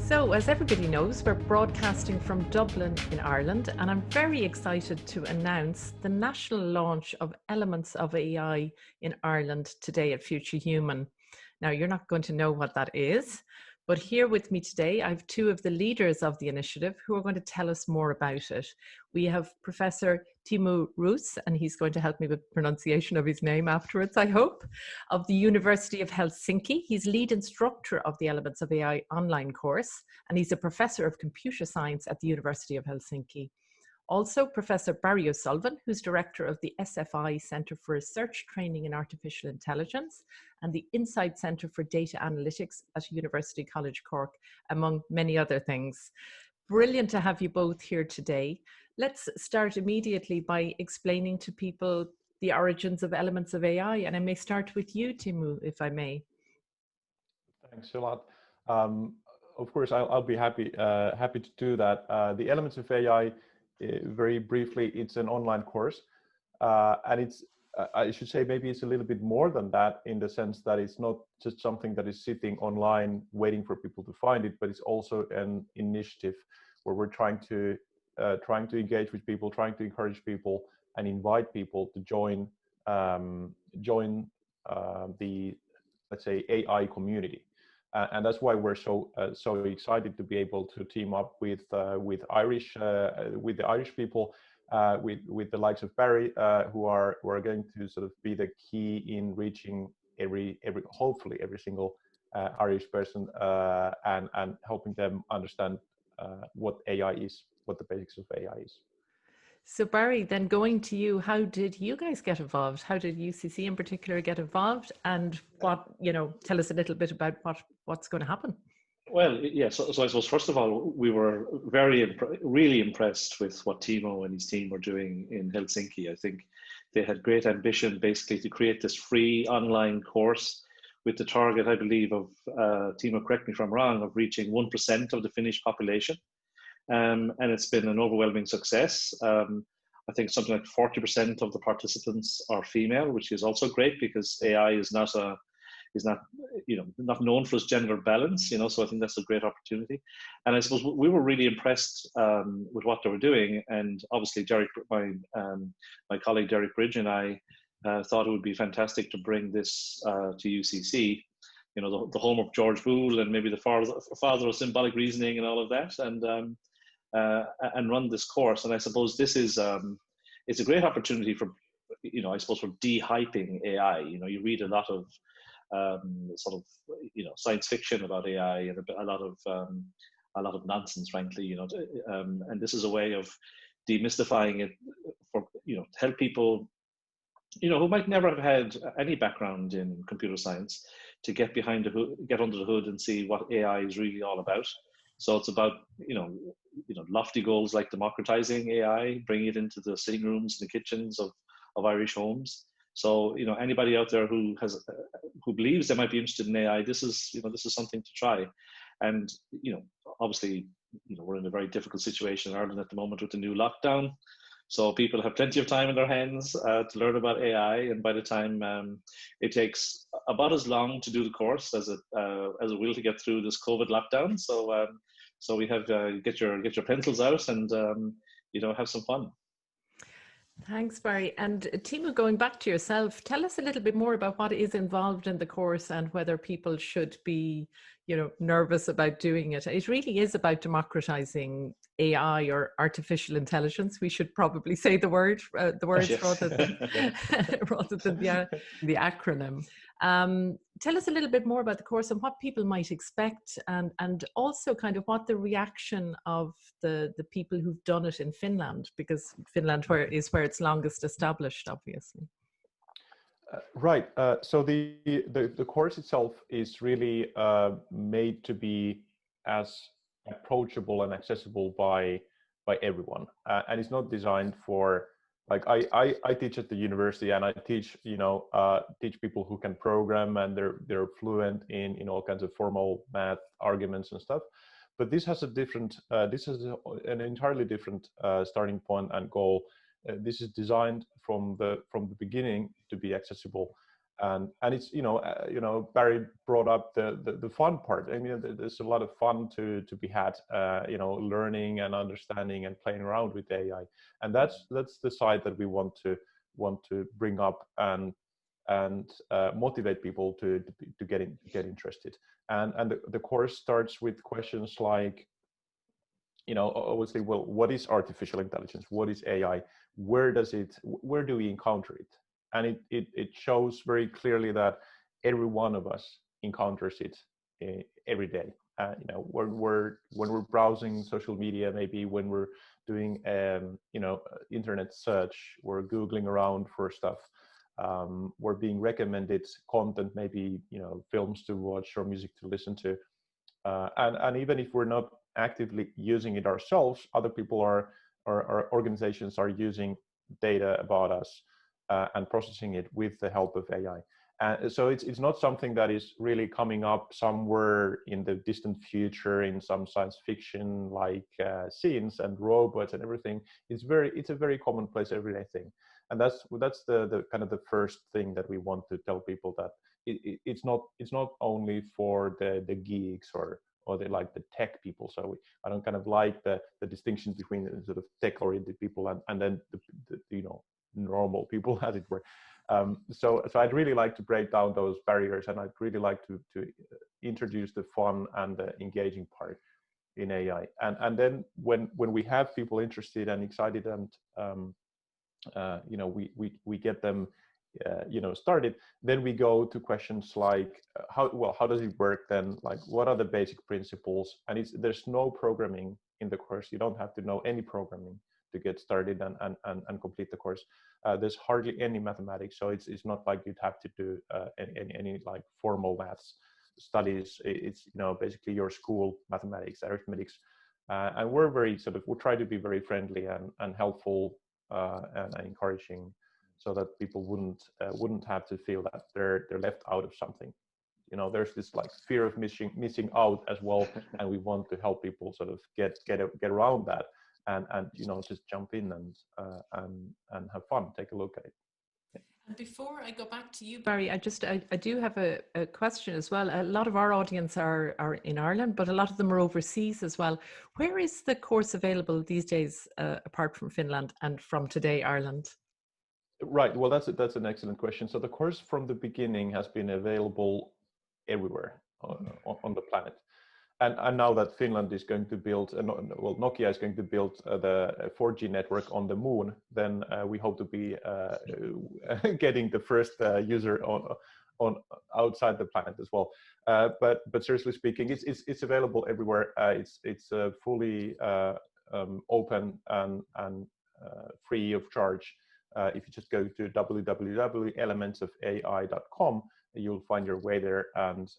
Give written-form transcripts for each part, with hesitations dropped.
So, as everybody knows, we're broadcasting from Dublin in Ireland, and I'm very excited to announce the national launch of Elements of AI in Ireland today at Future Human. Now, you're not going to know what that is, but here with me today, I have two of the leaders of the initiative who are going to tell us more about it. We have Professor Teemu Roos, and he's going to help me with pronunciation of his name afterwards, I hope, of the University of Helsinki. He's lead instructor of the Elements of AI online course, and he's a professor of computer science at the University of Helsinki. Also, Professor Barry O'Sullivan, who's director of the SFI Centre for Research Training in Artificial Intelligence and the Insight Centre for Data Analytics at University College Cork, among many other things. Brilliant to have you both here today. Let's start immediately by explaining to people the origins of Elements of AI, and I may start with you, Teemu, if I may. Thanks a lot. Of course, I'll be happy to do that. The Elements of AI, very briefly, it's an online course, and it's I should say maybe it's a little bit more than that, in the sense that it's not just something that is sitting online waiting for people to find it, but it's also an initiative where we're trying to engage with people, trying to encourage people and invite people to join the, let's say, AI community. And that's why we're so excited to be able to team up with the Irish people, with the likes of Barry, who are going to sort of be the key in reaching hopefully every single Irish person, and helping them understand what AI is, what the basics of AI is. So Barry, then going to you, how did you guys get involved? How did UCC in particular get involved? And what, tell us a little bit about what's going to happen. Well, yeah, so I suppose, first of all, we were really impressed with what Teemu and his team were doing in Helsinki. I think they had great ambition, basically, to create this free online course with the target, I believe, of, Teemu, correct me if I'm wrong, of reaching 1% of the Finnish population. And it's been an overwhelming success. I think something like 40% of the participants are female, which is also great, because AI is not known for its gender balance, so I think that's a great opportunity. And I suppose we were really impressed with what they were doing, and obviously Derek, my colleague Derek Bridge, and I thought it would be fantastic to bring this to UCC, the home of George Boole and maybe the father of symbolic reasoning and all of that, and run this course. And I suppose this is it's a great opportunity for, I suppose, for de-hyping AI. You read a lot of science fiction about AI, and a lot of nonsense, frankly, and this is a way of demystifying it for, to help people, who might never have had any background in computer science, to get behind the hood, get under the hood, and see what AI is really all about. So it's about, lofty goals like democratizing AI, bringing it into the sitting rooms and the kitchens of Irish homes. So, anybody out there who believes they might be interested in AI, this is something to try. And, obviously, we're in a very difficult situation in Ireland at the moment with the new lockdown. So people have plenty of time in their hands to learn about AI, and by the time it takes about as long to do the course as it will to get through this COVID lockdown. So we have get your pencils out and have some fun. Thanks, Barry. And Teemu, going back to yourself, tell us a little bit more about what is involved in the course and whether people should be, nervous about doing it. It really is about democratizing AI, or artificial intelligence. We should probably say the words yes. rather than the acronym. Tell us a little bit more about the course and what people might expect, and also kind of what the reaction of the people who've done it in Finland, because Finland is where it's longest established, obviously. Right. So the course itself is really made to be as approachable and accessible by everyone, and it's not designed for, like, I teach at the university, and I teach teach people who can program, and they're fluent in all kinds of formal math arguments and stuff. But this has an entirely different starting point and goal. This is designed from the beginning to be accessible And it's Barry brought up the fun part. I mean, there's a lot of fun to be had, learning and understanding and playing around with AI, and that's the side that we want to bring up and motivate people to get interested. And the course starts with questions like, obviously, well, what is artificial intelligence? What is AI? Where do we encounter it? And it shows very clearly that every one of us encounters it every day. When we're browsing social media, maybe when we're doing internet search, we're Googling around for stuff. We're being recommended content, maybe films to watch or music to listen to, and even if we're not actively using it ourselves, other people or organizations are using data about us and processing it with the help of AI. So it's not something that is really coming up somewhere in the distant future in some science fiction like scenes and robots and everything. It's a very commonplace everyday thing, and that's the kind of the first thing that we want to tell people, that it's not only for the geeks or the tech people. So I don't kind of like the distinction between the sort of tech-oriented people and then the normal people, as it were. So I'd really like to break down those barriers, and I'd really like to introduce the fun and the engaging part in AI. And then when we have people interested and excited and we get them started, then we go to questions like how does it work then? Like, what are the basic principles? And there's no programming in the course. You don't have to know any programming to get started and complete the course. There's hardly any mathematics, so it's not like you'd have to do any like formal maths studies. It's basically your school mathematics, arithmetics, and we try to be very friendly and helpful and encouraging, so that people wouldn't have to feel that they're left out of something. There's this like fear of missing out as well, and we want to help people sort of get around that and just jump in and have fun, take a look at it. And before I go back to you, Barry, I do have a question as well. A lot of our audience are in Ireland, but a lot of them are overseas as well. Where is the course available these days, apart from Finland and from today, Ireland? Right. Well, that's an excellent question. So the course from the beginning has been available everywhere on the planet. And now that Finland is going to build, Nokia is going to build the 4G network on the moon, then we hope to be getting the first user on outside the planet as well. But seriously speaking, it's available everywhere. It's fully open and free of charge. If you just go to www.elementsofai.com, you'll find your way there. And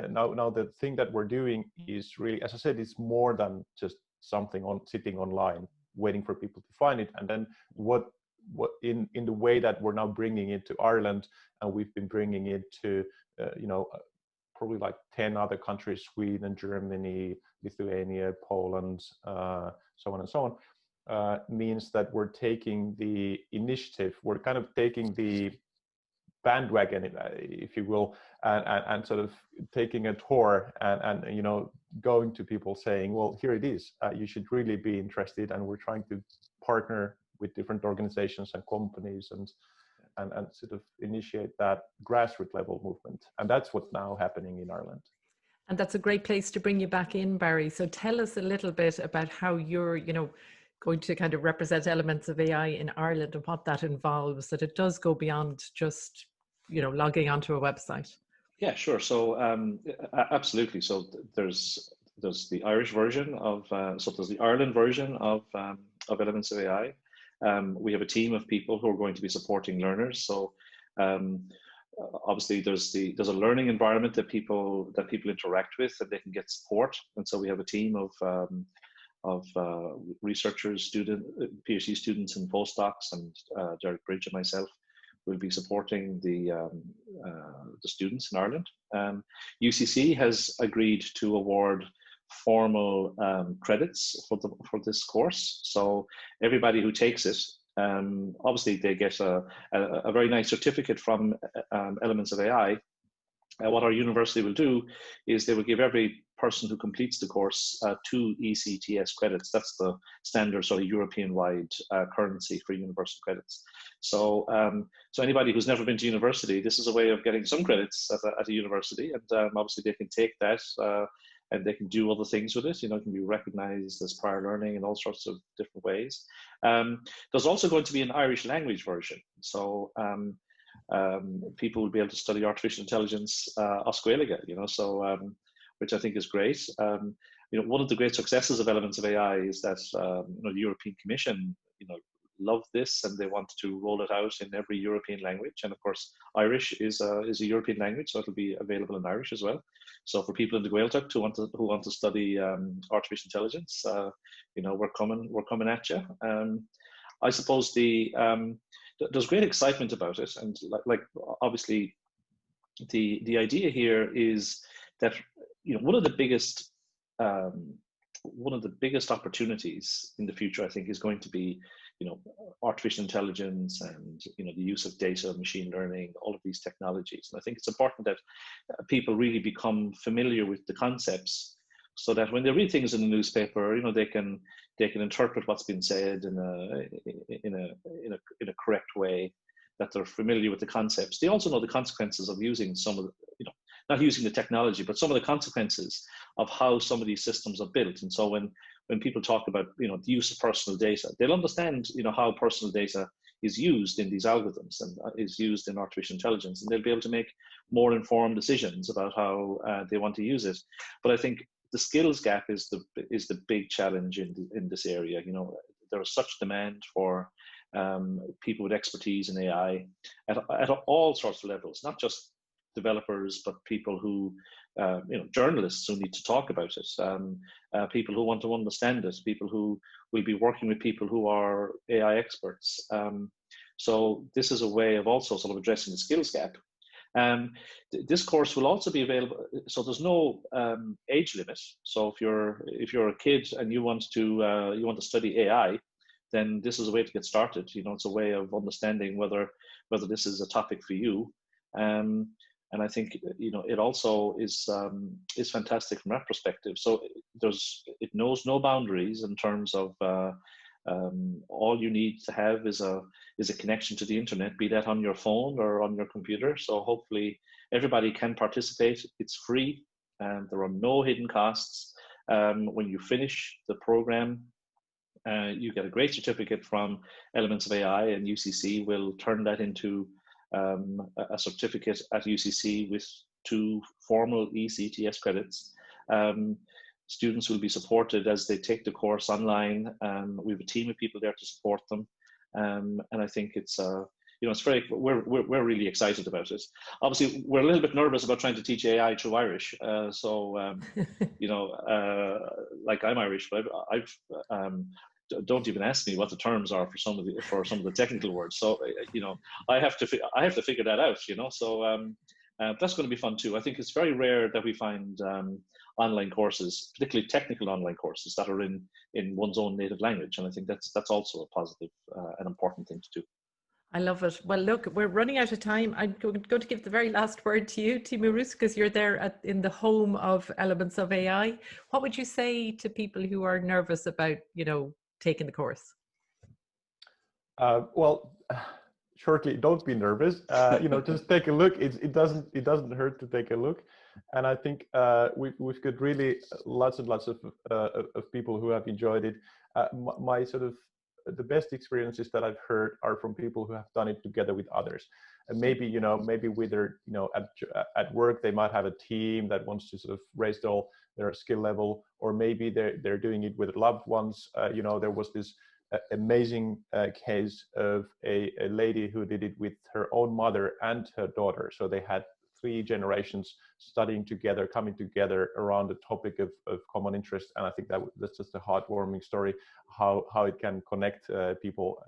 now the thing that we're doing is really, as I said, it's more than just something sitting online waiting for people to find it. And then what in the way that we're now bringing it to Ireland, and we've been bringing it to probably like 10 other countries: Sweden, Germany, Lithuania, Poland, so on and so on. Means that we're taking the initiative, we're kind of taking the bandwagon, if you will, and sort of taking a tour and going to people saying, well, here it is, you should really be interested. And we're trying to partner with different organizations and companies and sort of initiate that grassroots level movement. And that's what's now happening in Ireland. And that's a great place to bring you back in, Barry. So tell us a little bit about how you're, going to kind of represent elements of AI in Ireland and what that involves, that it does go beyond just, logging onto a website. Yeah, sure. So absolutely. So there's the Irish version of, there's the Ireland version of Elements of AI. We have a team of people who are going to be supporting learners. So obviously there's a learning environment that people interact with, that they can get support. And so we have a team of researchers, PhD students and postdocs, and Derek Bridge and myself will be supporting the students in Ireland. UCC has agreed to award formal credits for this course. So everybody who takes it Obviously, they get a very nice certificate from Elements of AI. What our university will do is they will give every person who completes the course 2 ECTS credits. That's the standard sort of European-wide currency for university credits. So, so anybody who's never been to university, this is a way of getting some credits at a university, and obviously they can take that and they can do other things with it. You know, it can be recognized as prior learning in all sorts of different ways. There's also going to be an Irish language version. So people will be able to study artificial intelligence Oscueliga, you know, so which I think is great. You know, one of the great successes of Elements of AI is that you know, the European Commission, you know, love this and they want to roll it out in every European language. And of course, Irish is a European language, so it'll be available in Irish as well. So for people in the Gaeltacht who want to study artificial intelligence, you know, we're coming at you. I suppose there's great excitement about it, and like obviously the idea here is that, you know, one of the biggest opportunities in the future, I think, is going to be, you know, artificial intelligence and, you know, the use of data, machine learning, all of these technologies. And I think it's important that people really become familiar with the concepts, so that when they read things in the newspaper, you know, they can interpret what's been said in a correct way, that they're familiar with the concepts. They also know the consequences of using some of the, you know, not using the technology, but some of the consequences of how some of these systems are built. And so when people talk about, you know, the use of personal data, they'll understand, you know, how personal data is used in these algorithms and is used in artificial intelligence, and they'll be able to make more informed decisions about how they want to use it. But I think the skills gap is the big challenge in this area. You know, there is such demand for people with expertise in AI at all sorts of levels, not just developers, but people who, you know, journalists who need to talk about it, people who want to understand it, people who will be working with people who are AI experts. So this is a way of also sort of addressing the skills gap. This course will also be available, so there's no age limit. So if you're a kid and you want to study AI, then this is a way to get started. You know, it's a way of understanding whether this is a topic for you. And I think, you know, it also is fantastic from that perspective. So it knows no boundaries in terms of all you need to have is a connection to the internet, be that on your phone or on your computer. So hopefully everybody can participate. It's free and there are no hidden costs. When you finish the program, you get a great certificate from Elements of AI, and UCC will turn that into a certificate at UCC with 2 formal ECTS credits. Students will be supported as they take the course online. We have a team of people there to support them, and I think it's you know, it's very, we're really excited about it. Obviously, we're a little bit nervous about trying to teach AI through Irish. You know, like I'm Irish, but I've don't even ask me what the terms are for some of the technical words. So you know, I have to figure that out. You know, so that's going to be fun too. I think it's very rare that we find online courses, particularly technical online courses, that are in one's own native language, and I think that's also a positive and important thing to do. I love it. Well, look, we're running out of time. I'm going to give the very last word to you, Teemu, because you're there in the home of Elements of AI. What would you say to people who are nervous about, you know, taking the course? Well, shortly, don't be nervous. You know, just take a look. It doesn't hurt to take a look. And I think we've got really lots and lots of people who have enjoyed it. My sort of the best experiences that I've heard are from people who have done it together with others. And maybe, you know, maybe with their, you know, at work, they might have a team that wants to sort of raise their skill level, or maybe they're doing it with loved ones. You know, there was this amazing case of a lady who did it with her own mother and her daughter. So they had 3 generations studying together, coming together around the topic of common interest. And I think that's just a heartwarming story, how it can connect people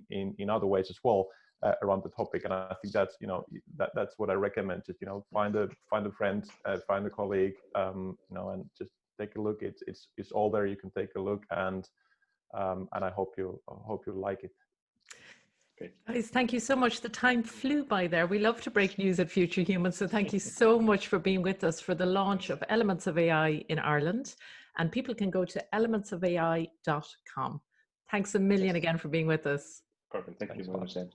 in other ways as well around the topic. And I think that's, you know, that's what I recommend. Just, you know, find a friend, find a colleague, you know, and just take a look. It's all there. You can take a look, and I hope you like it. Great. Guys, thank you so much. The time flew by there. We love to break news at Future Human. So thank you so much for being with us for the launch of Elements of AI in Ireland. And people can go to elementsofai.com. Thanks a million again for being with us. Perfect. Thank you very much, Sam.